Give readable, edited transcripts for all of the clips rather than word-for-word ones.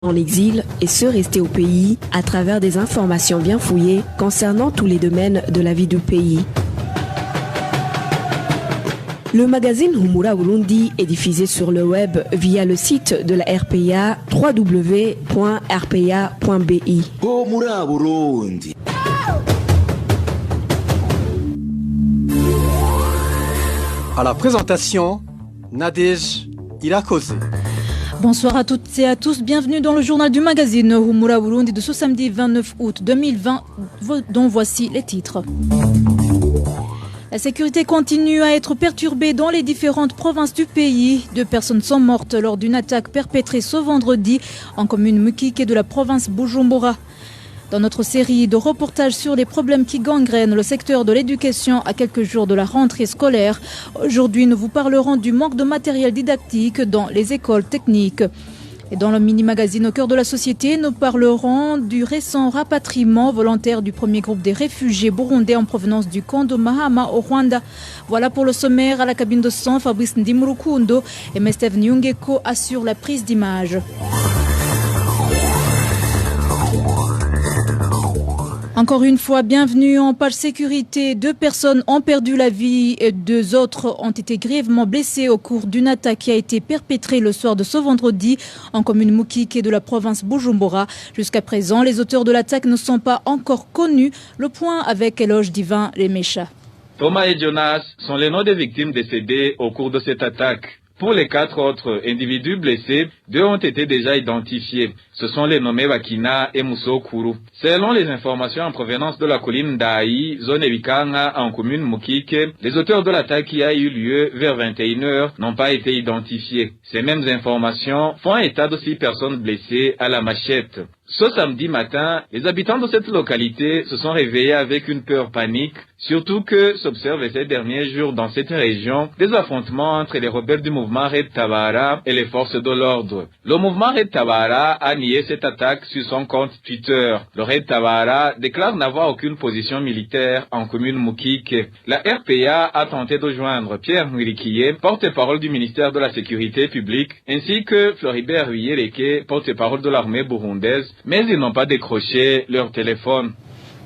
en exil et ceux restés au pays à travers des informations bien fouillées concernant tous les domaines de la vie du pays. Le magazine Humura Burundi est diffusé sur le web via le site de la RPA www.rpa.bi. Humura Burundi. À la présentation, Nadège Irakoze. Bonsoir à toutes et à tous, bienvenue dans le journal du magazine Humura Burundi de ce samedi 29 août 2020, dont voici les titres. La sécurité continue à être perturbée dans les différentes provinces du pays. 2 personnes sont mortes lors d'une attaque perpétrée ce vendredi en commune Mukike de la province Bujumbura. Dans notre série de reportages sur les problèmes qui gangrènent le secteur de l'éducation à quelques jours de la rentrée scolaire, aujourd'hui nous vous parlerons du manque de matériel didactique dans les écoles techniques. Et dans le mini-magazine Au cœur de la société, nous parlerons du récent rapatriement volontaire du premier groupe des réfugiés burundais en provenance du camp de Mahama au Rwanda. Voilà pour le sommaire. À la cabine de son, Fabrice Ndimurukundo et Mestev Nyungeko assurent la prise d'image. Encore une fois, bienvenue en page sécurité. 2 personnes ont perdu la vie et 2 autres ont été grièvement blessées au cours d'une attaque qui a été perpétrée le soir de ce vendredi en commune Mukike de la province Bujumbura. Jusqu'à présent, les auteurs de l'attaque ne sont pas encore connus. Le point avec Éloge Divin Remecha. Thomas et Jonas sont les noms des victimes décédées au cours de cette attaque. Pour les 4 autres individus blessés, 2 ont été déjà identifiés. Ce sont les nommés Wakina et Musokuru. Selon les informations en provenance de la colline d'Aï, zone Ebikanga, en commune Mukike, les auteurs de l'attaque qui a eu lieu vers 21h n'ont pas été identifiés. Ces mêmes informations font état de 6 personnes blessées à la machette. Ce samedi matin, les habitants de cette localité se sont réveillés avec une peur panique, surtout que s'observent ces derniers jours dans cette région des affrontements entre les rebelles du mouvement Red Tabara et les forces de l'ordre. Le mouvement Red Tabara a nié cette attaque sur son compte Twitter. Le Red Tabara déclare n'avoir aucune position militaire en commune Mukike. La RPA a tenté de joindre Pierre Nwirikiye, porte-parole du ministère de la Sécurité publique, ainsi que Floribert Huyeleke, porte-parole de l'armée burundaise, mais ils n'ont pas décroché leur téléphone.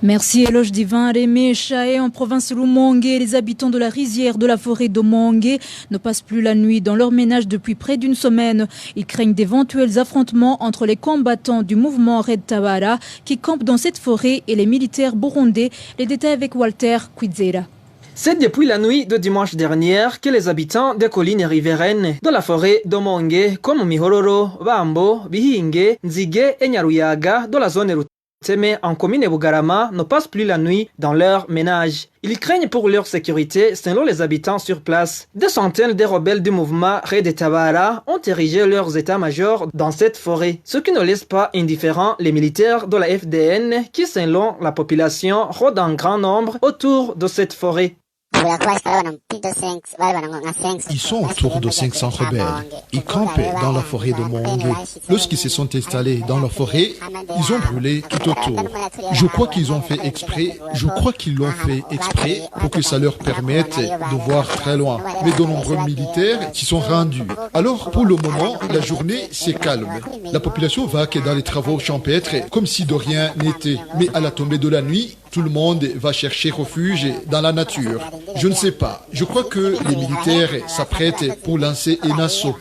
Merci Éloge Divin Rémé Chaé. En province Rumongue, les habitants de la rizière de la forêt de Mongue ne passent plus la nuit dans leur ménage depuis près d'une semaine. Ils craignent d'éventuels affrontements entre les combattants du mouvement Red Tabara qui campent dans cette forêt et les militaires burundais. Les détails avec Walter Kwizera. C'est depuis la nuit de dimanche dernier que les habitants des collines riveraines de la forêt de Mongue, comme Mihororo, Bambo, Bihinge, Nzige et Nyaruyaga, de la zone Ruteme en commune Bugarama, ne passent plus la nuit dans leur ménage. Ils craignent pour leur sécurité, selon les habitants sur place. Des centaines de rebelles du mouvement Red Tabara ont érigé leurs états-majors dans cette forêt, ce qui ne laisse pas indifférents les militaires de la FDN qui, selon la population, rôdent en grand nombre autour de cette forêt. Ils sont autour de 500 rebelles. Ils campaient dans la forêt de Mongue. Lorsqu'ils se sont installés dans la forêt, ils ont brûlé tout autour. Je crois qu'ils ont fait exprès. Je crois qu'ils l'ont fait exprès pour que ça leur permette de voir très loin. Mais de nombreux militaires s'y sont rendus. Alors, pour le moment, la journée, c'est calme. La population vaque dans les travaux champêtres comme si de rien n'était. Mais à la tombée de la nuit, tout le monde va chercher refuge dans la nature. Je ne sais pas. Je crois que les militaires s'apprêtent pour lancer un assaut.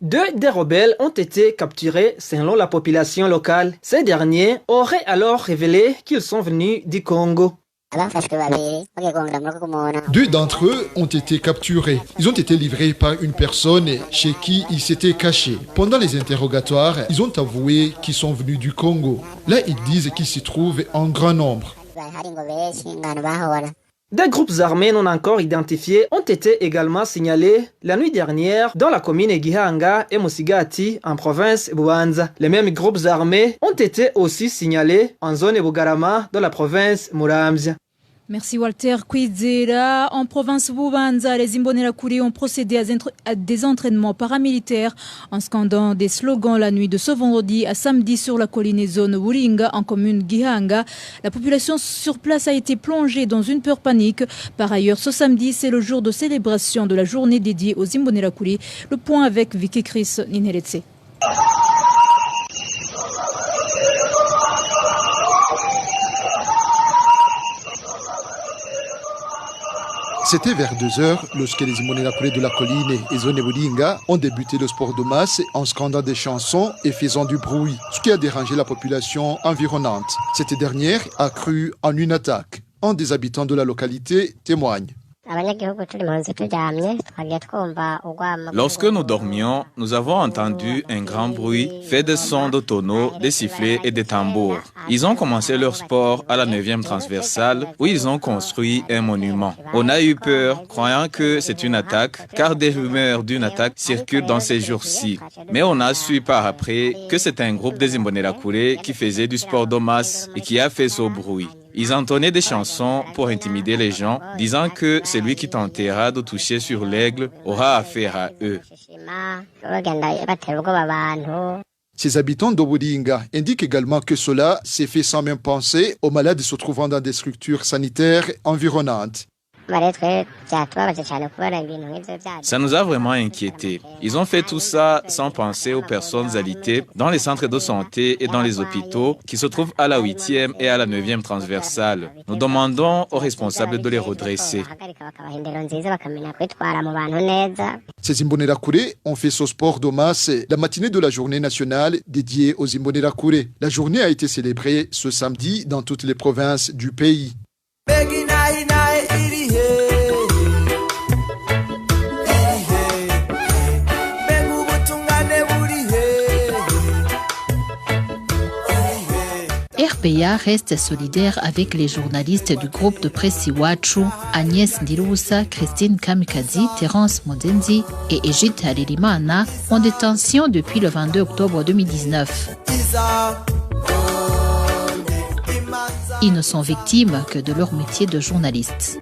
2 des rebelles ont été capturés selon la population locale. Ces derniers auraient alors révélé qu'ils sont venus du Congo. 2 d'entre eux ont été capturés. Ils ont été livrés par une personne chez qui ils s'étaient cachés. Pendant les interrogatoires, ils ont avoué qu'ils sont venus du Congo. Là, ils disent qu'ils s'y trouvent en grand nombre. Des groupes armés non encore identifiés ont été également signalés la nuit dernière dans la commune Gihanga et Musigati en province Bubanza. Les mêmes groupes armés ont été aussi signalés en zone Bugarama dans la province Muramvya. Merci Walter Kwizera. En province Bubanza, les Imbonerakure ont procédé à des entraînements paramilitaires en scandant des slogans la nuit de ce vendredi à samedi sur la colline zone Wuringa en commune Gihanga. La population sur place a été plongée dans une peur panique. Par ailleurs, ce samedi, c'est le jour de célébration de la journée dédiée aux Imbonerakure. Le point avec Vicky Chris Ninheretse. C'était vers 2h lorsque les Imbonerakure de la colline et Zone Buringa ont débuté le sport de masse en scandant des chansons et faisant du bruit, ce qui a dérangé la population environnante. Cette dernière a cru en une attaque. Un des habitants de la localité témoigne. Lorsque nous dormions, nous avons entendu un grand bruit fait de sons de tonneaux, de sifflets et de tambours. Ils ont commencé leur sport à la 9e transversale où ils ont construit un monument. On a eu peur, croyant que c'est une attaque, car des rumeurs d'une attaque circulent dans ces jours-ci. Mais on a su par après que c'est un groupe des Imbonerakure qui faisait du sport de masse et qui a fait ce bruit. Ils entonnaient des chansons pour intimider les gens, disant que celui qui tentera de toucher sur l'aigle aura affaire à eux. Ces habitants d'Oburinga indiquent également que cela s'est fait sans même penser aux malades se trouvant dans des structures sanitaires environnantes. Ça nous a vraiment inquiétés. Ils ont fait tout ça sans penser aux personnes alitées dans les centres de santé et dans les hôpitaux qui se trouvent à la 8e et à la 9e transversale. Nous demandons aux responsables de les redresser. Ces Imbonerakure ont fait ce sport de masse la matinée de la journée nationale dédiée aux Imbonerakure. La journée a été célébrée ce samedi dans toutes les provinces du pays. RPA reste solidaire avec les journalistes du groupe de presse Iwachu, Agnès Ndirubusa, Christine Kamikazi, Terence Modenzi et Egide Harerimana, en détention depuis le 22 octobre 2019. Ils ne sont victimes que de leur métier de journaliste.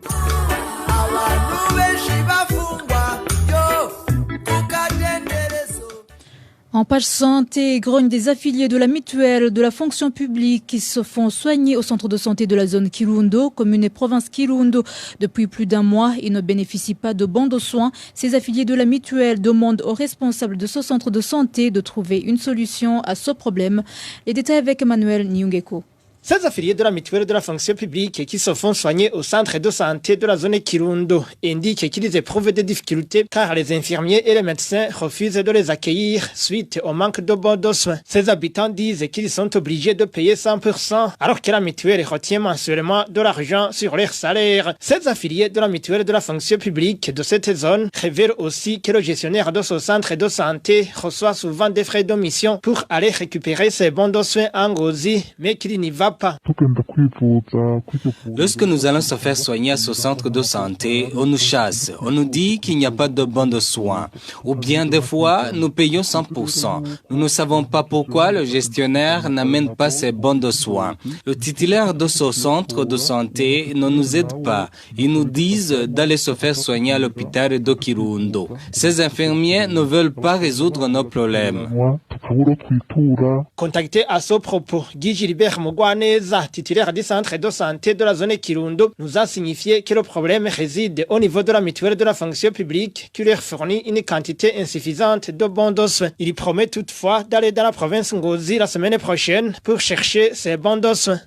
En page santé, grogne des affiliés de la mutuelle de la fonction publique qui se font soigner au centre de santé de la zone Kirundo, commune et province Kirundo. Depuis plus d'un mois, ils ne bénéficient pas de bons de soins. Ces affiliés de la mutuelle demandent aux responsables de ce centre de santé de trouver une solution à ce problème. Les détails avec Emmanuel Nyungeko. Ces affiliés de la mutuelle de la fonction publique qui se font soigner au centre de santé de la zone Kirundo indiquent qu'ils éprouvent des difficultés car les infirmiers et les médecins refusent de les accueillir suite au manque de bons de soins. Ces habitants disent qu'ils sont obligés de payer 100% alors que la mutuelle retient mensuellement de l'argent sur leur salaire. Ces affiliés de la mutuelle de la fonction publique de cette zone révèlent aussi que le gestionnaire de ce centre de santé reçoit souvent des frais de mission pour aller récupérer ses bons de soins en Ngozi, mais qu'il n'y va pas. Lorsque nous allons se faire soigner à ce centre de santé, on nous chasse, on nous dit qu'il n'y a pas de bons de soins. Ou bien des fois, nous payons 100%. Nous ne savons pas pourquoi le gestionnaire n'amène pas ses bons de soins. Le titulaire de ce centre de santé ne nous aide pas. Ils nous disent d'aller se faire soigner à l'hôpital de Kirundo. Ces infirmiers ne veulent pas résoudre nos problèmes. Contacté à ce propos, Guy Gilbert Mugwaneza, titulaire du centre de santé de la zone Kirundo, nous a signifié que le problème réside au niveau de la mutuelle de la fonction publique qui leur fournit une quantité insuffisante de bons de soins. Il promet toutefois d'aller dans la province Ngozi la semaine prochaine pour chercher ces bons de soins.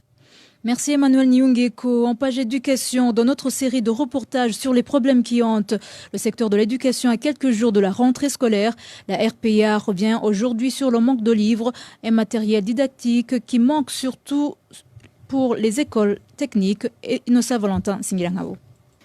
Merci Emmanuel Nyungeko. En page éducation, dans notre série de reportages sur les problèmes qui hantent le secteur de l'éducation à quelques jours de la rentrée scolaire, la RPA revient aujourd'hui sur le manque de livres et matériel didactique qui manque surtout pour les écoles techniques. Et Innocent Valentin Singirangabo.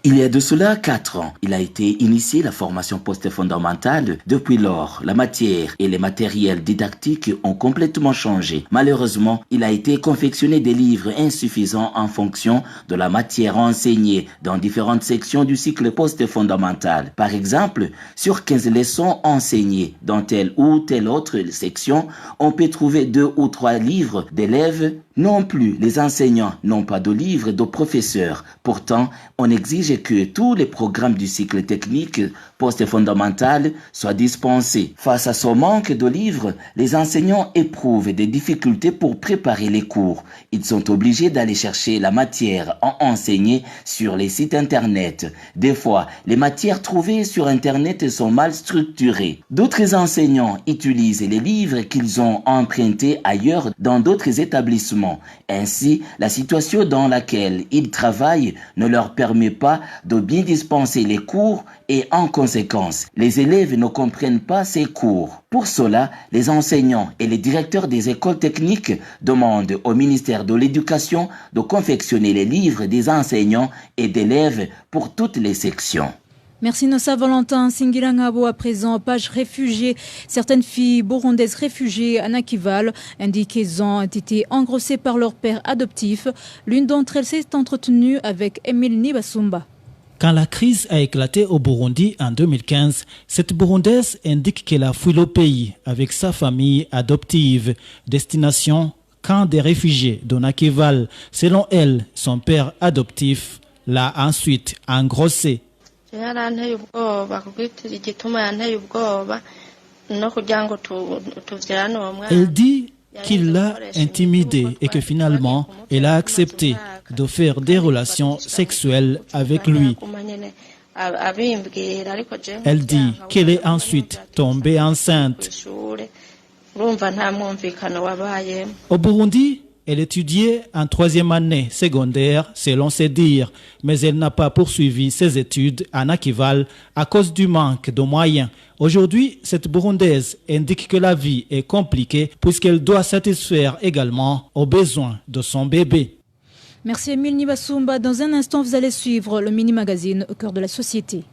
Il y a de cela 4 ans, il a été initié la formation post-fondamentale. Depuis lors, la matière et les matériels didactiques ont complètement changé. Malheureusement, il a été confectionné des livres insuffisants en fonction de la matière enseignée dans différentes sections du cycle post-fondamental. Par exemple, sur 15 leçons enseignées dans telle ou telle autre section, on peut trouver 2 ou 3 livres d'élèves. Non plus, les enseignants n'ont pas de livres de professeurs. Pourtant, on exige exige que tous les programmes du cycle technique post-fondamental soient dispensés. Face à ce manque de livres, les enseignants éprouvent des difficultés pour préparer les cours. Ils sont obligés d'aller chercher la matière enseignée sur les sites internet. Des fois, les matières trouvées sur internet sont mal structurées. D'autres enseignants utilisent les livres qu'ils ont empruntés ailleurs dans d'autres établissements. Ainsi, la situation dans laquelle ils travaillent ne leur permet pas de bien dispenser les cours et en conséquence, les élèves ne comprennent pas ces cours. Pour cela, les enseignants et les directeurs des écoles techniques demandent au ministère de l'Éducation de confectionner les livres des enseignants et d'élèves pour toutes les sections. Merci Nossa Valentin. Singirangabo à présent, page réfugiés. Certaines filles burundaises réfugiées à Nakival indiquent qu'elles ont été engrossées par leur père adoptif. L'une d'entre elles s'est entretenue avec Emile Nibasumba. Quand la crise a éclaté au Burundi en 2015, cette Burundaise indique qu'elle a fui le pays avec sa famille adoptive. Destination, camp des réfugiés de Nakival. Selon elle, son père adoptif l'a ensuite engrossée. Elle dit qu'il l'a intimidée et que finalement, elle a accepté de faire des relations sexuelles avec lui. Elle dit qu'elle est ensuite tombée enceinte. Au Burundi, elle étudiait en 3e année secondaire, selon ses dires, mais elle n'a pas poursuivi ses études à Nakival à cause du manque de moyens. Aujourd'hui, cette Burundaise indique que la vie est compliquée puisqu'elle doit satisfaire également aux besoins de son bébé. Merci Emile Nibasumba. Dans un instant, vous allez suivre le mini-magazine au cœur de la société.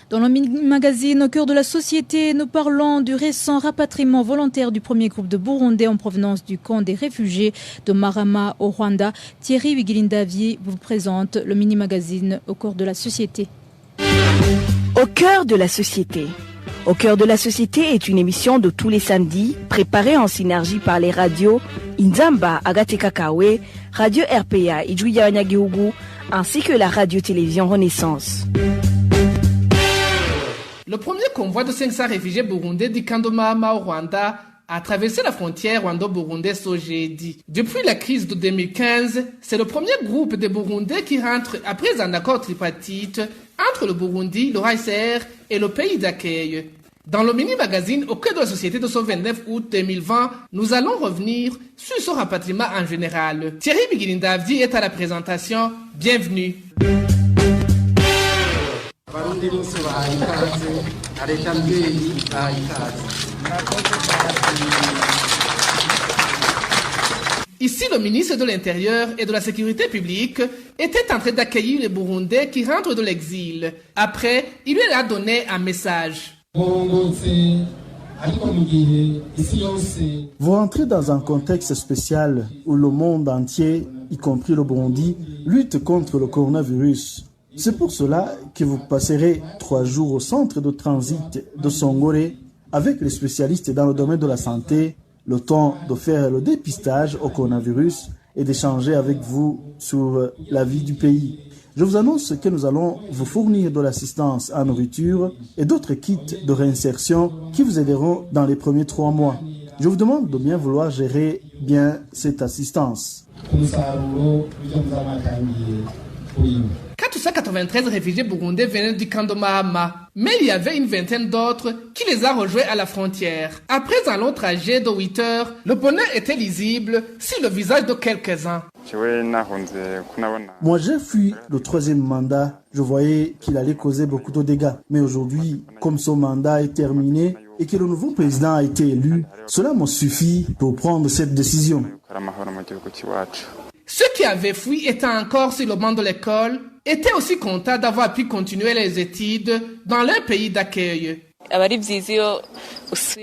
Dans le magazine au cœur de la société, nous parlons du récent rapatriement volontaire du premier groupe de Burundais en provenance du camp des réfugiés de Marama au Rwanda. Thierry Wigilindavi vous présente le mini-magazine au cœur de la société. Au cœur de la société. Au cœur de la société est une émission de tous les samedis, préparée en synergie par les radios Inzamba, Agatekakawe, Radio RPA, Ijuya Nyagihugu, ainsi que la radio-télévision Renaissance. Le premier convoi de 500 réfugiés burundais du camp de Mahama au Rwanda a traversé la frontière rwando-burundaise ce jeudi. Depuis la crise de 2015, c'est le premier groupe de Burundais qui rentre après un accord tripartite entre le Burundi, le HCR et le pays d'accueil. Dans le mini-magazine au cœur de la société de ce 29 août 2020, nous allons revenir sur ce rapatriement en général. Thierry Bigirindavdi est à la présentation. Bienvenue. Ici, le ministre de l'Intérieur et de la Sécurité publique était en train d'accueillir les Burundais qui rentrent de l'exil. Après, il lui a donné un message. Vous rentrez dans un contexte spécial où le monde entier, y compris le Burundi, lutte contre le coronavirus. C'est pour cela que vous passerez 3 jours au centre de transit de Songore avec les spécialistes dans le domaine de la santé, le temps de faire le dépistage au coronavirus et d'échanger avec vous sur la vie du pays. Je vous annonce que nous allons vous fournir de l'assistance en nourriture et d'autres kits de réinsertion qui vous aideront dans les premiers 3 mois. Je vous demande de bien vouloir gérer bien cette assistance. 493 réfugiés burundais venaient du camp de Mahama, mais il y avait une vingtaine d'autres qui les a rejoints à la frontière. Après un long trajet de 8 heures, le bonheur était lisible sur le visage de quelques-uns. Moi, j'ai fui le 3e mandat. Je voyais qu'il allait causer beaucoup de dégâts. Mais aujourd'hui, comme son mandat est terminé et que le nouveau président a été élu, cela me suffit pour prendre cette décision. Ceux qui avaient fui étant encore sur le banc de l'école étaient aussi contents d'avoir pu continuer les études dans leur pays d'accueil.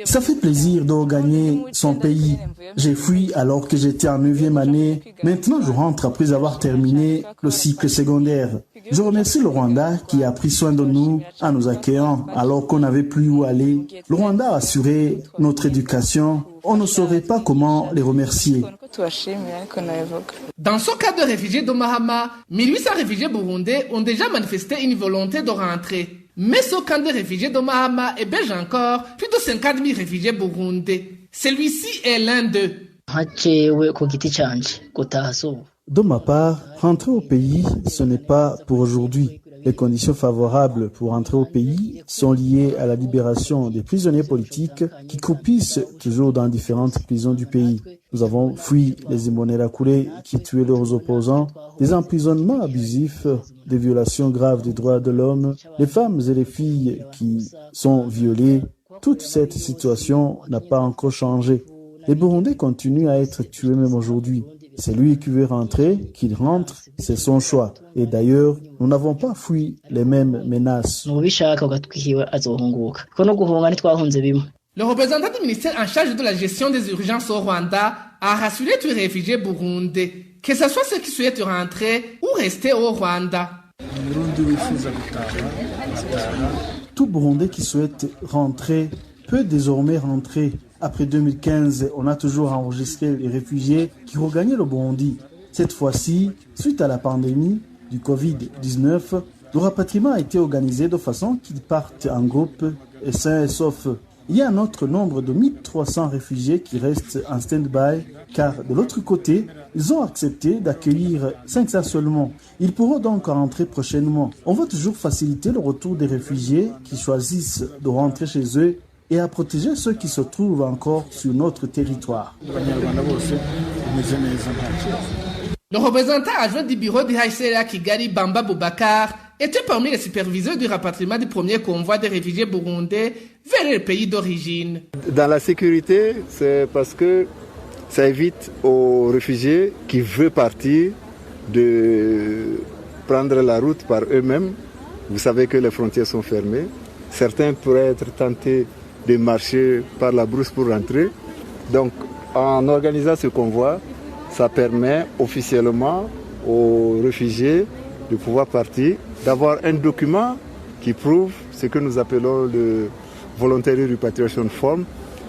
Ça fait plaisir de regagner son pays. J'ai fui alors que j'étais en 9e année. Maintenant, je rentre après avoir terminé le cycle secondaire. Je remercie le Rwanda qui a pris soin de nous en nous accueillant alors qu'on n'avait plus où aller. Le Rwanda a assuré notre éducation. On ne saurait pas comment les remercier. Dans ce cas de réfugiés de Mahama, 1800 réfugiés burundais ont déjà manifesté une volonté de rentrer. Mais ce camp de réfugiés de Mahama héberge encore plus de 50 000 réfugiés burundais. Celui-ci est l'un d'eux. De ma part, rentrer au pays, ce n'est pas pour aujourd'hui. Les conditions favorables pour entrer au pays sont liées à la libération des prisonniers politiques qui croupissent toujours dans différentes prisons du pays. Nous avons fui les Imbonerakure qui tuaient leurs opposants, des emprisonnements abusifs, des violations graves des droits de l'homme, les femmes et les filles qui sont violées. Toute cette situation n'a pas encore changé. Les Burundais continuent à être tués même aujourd'hui. C'est lui qui veut rentrer, qu'il rentre, c'est son choix. Et d'ailleurs, nous n'avons pas fui les mêmes menaces. Le représentant du ministère en charge de la gestion des urgences au Rwanda a rassuré tous les réfugiés burundais, que ce soit ceux qui souhaitent rentrer ou rester au Rwanda. Tout Burundais qui souhaite rentrer peut désormais rentrer. Après 2015, on a toujours enregistré les réfugiés qui regagnaient le Burundi. Cette fois-ci, suite à la pandémie du Covid-19, le rapatriement a été organisé de façon qu'ils partent en groupe et sains et saufs. Il y a un autre nombre de 1300 réfugiés qui restent en stand-by, car de l'autre côté, ils ont accepté d'accueillir 500 seulement. Ils pourront donc rentrer prochainement. On va toujours faciliter le retour des réfugiés qui choisissent de rentrer chez eux et à protéger ceux qui se trouvent encore sur notre territoire. Le représentant adjoint du bureau du HCR à Kigali, Bamba Boubacar, était parmi les superviseurs du rapatriement du premier convoi des réfugiés burundais vers le pays d'origine. Dans la sécurité, c'est parce que ça évite aux réfugiés qui veulent partir de prendre la route par eux-mêmes. Vous savez que les frontières sont fermées. Certains pourraient être tentés de marcher par la brousse pour rentrer. Donc, en organisant ce convoi, ça permet officiellement aux réfugiés de pouvoir partir, d'avoir un document qui prouve ce que nous appelons le Voluntary Repatriation Form,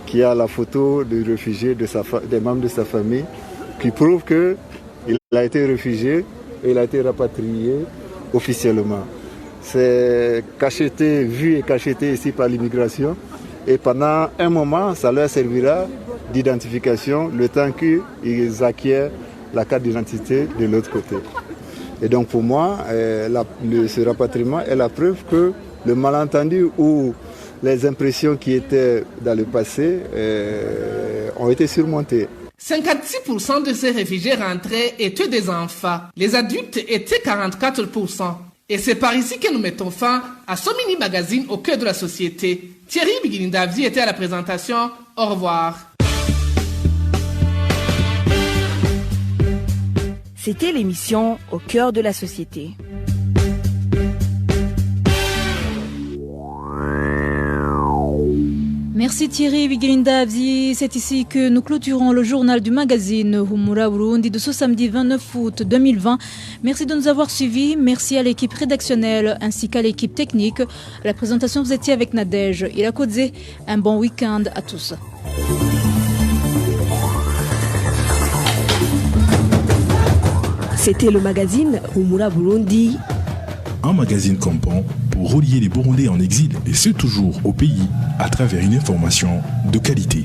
qui a la photo du réfugié, des membres de sa famille, qui prouve qu'il a été réfugié et il a été rapatrié officiellement. C'est cacheté, vu et cacheté ici par l'immigration. Et pendant un moment, ça leur servira d'identification le temps qu'ils acquièrent la carte d'identité de l'autre côté. Et donc pour moi, ce rapatriement est la preuve que le malentendu ou les impressions qui étaient dans le passé ont été surmontées. 56% de ces réfugiés rentrés étaient des enfants. Les adultes étaient 44%. Et c'est par ici que nous mettons fin à ce mini-magazine au cœur de la société. Thierry Bigilindavzi était à la présentation. Au revoir. C'était l'émission Au cœur de la société. Merci Thierry Bigilindavzi. C'est ici que nous clôturons le journal du magazine Humura Burundi de ce samedi 29 août 2020. Merci de nous avoir suivis. Merci à l'équipe rédactionnelle ainsi qu'à l'équipe technique. À la présentation, vous étiez avec Nadège Irakodze. Un bon week-end à tous. C'était le magazine Humura Burundi. Un magazine comprend pour relier les Burundais en exil et ceux toujours au pays à travers une information de qualité.